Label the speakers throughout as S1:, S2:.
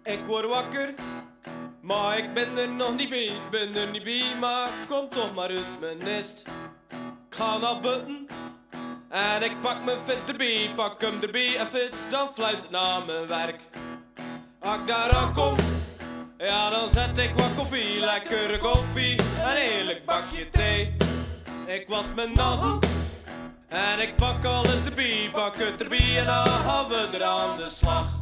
S1: Ik word wakker, maar ik ben er nog niet bij, maar kom toch maar uit mijn nest. Ik ga naar buiten en ik pak mijn fiets erbij, pak hem erbij en fiets, dan fluit het naar mijn werk. Als ik daar aankom, ja dan zet ik wat koffie, lekkere koffie en een heerlijk bakje thee. Ik was mijn handen en ik pak alles erbij, pak het erbij en dan gaan we er aan de slag.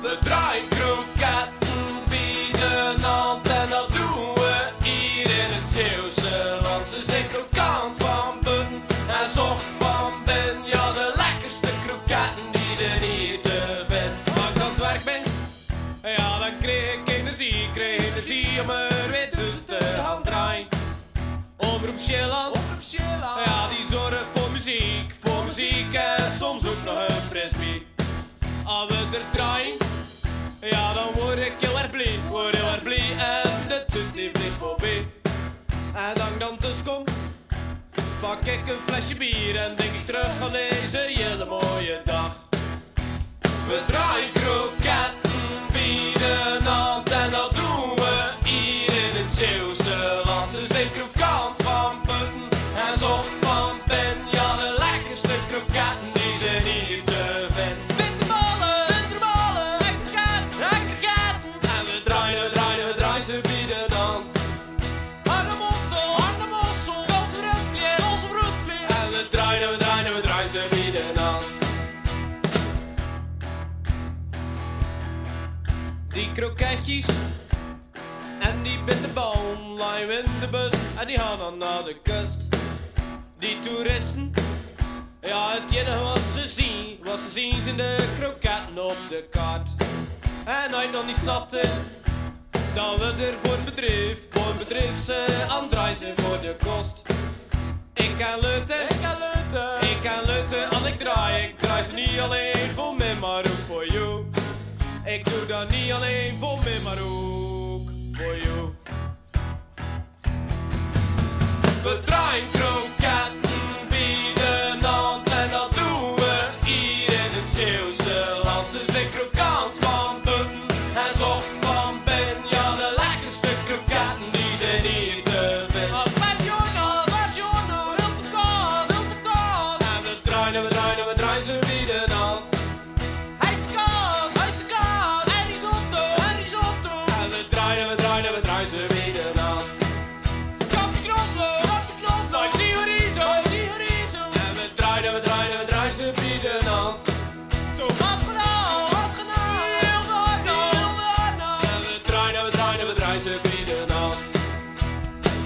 S1: We draaien kroketten bij de hand en dat doen we hier in het Zeeuwse land. Ze zijn krokant van buiten en zocht van binnen. Ja, de lekkerste kroketten die zijn hier te vinden. Als ik aan het werk ben, ja dan kreeg ik energie om er weer tussen te gaan draaien. Omroep Zeeland, ja die zorgt voor muziek en soms ook nog een frisbee. Als we er draaien, ja dan word ik heel erg blij, en de tunt die vliegt voorbij. En dan ik dan dus kom, pak ik een flesje bier en denk ik terug aan deze hele mooie dag. We draaien kroketten bij de hand en dat doen we hier in het Zeeuwse land. Ze zijn krokant van buiten en zocht van binnen. Ja, de lekkerste kroketten die zijn hier te vinden. Ze bieden hand. Harde mossel, onze broodvlees. En we draaien, ze bieden hand. Die kroketjes en die bitterballen lijmen in de bus en die gaan dan naar de kust. Die toeristen, ja het enige wat ze zien zijn de kroketten op de kaart. En als je nog niet snapte, dan we er voor een bedrijf ze aan draaien ze voor de kost. Ik kan luiten, als ik draai ze niet alleen voor mij, maar ook voor jou. Ik doe dat niet alleen voor mij, maar ook voor jou. We draaien kroketten bij de hand en dat doen we hier in het Zeeuwse land. Ze zijn krokant van buiten en zocht van binnen. Ja, de lekkerste kroketten die zijn hier te vinden. En we draaien, ze bieden hand. Uit de kaas, en risotto. En we draaien, ze bieden hand. Stop de knoflook, like die chorizo. En we draaien, ze bieden hand. Tomaat gedaan, heel de hard. En we draaien, ze bieden hand.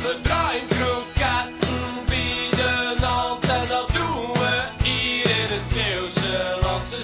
S1: We draaien kroketten bij de hand en dat doen we hier in het Zeeuwse land. Ze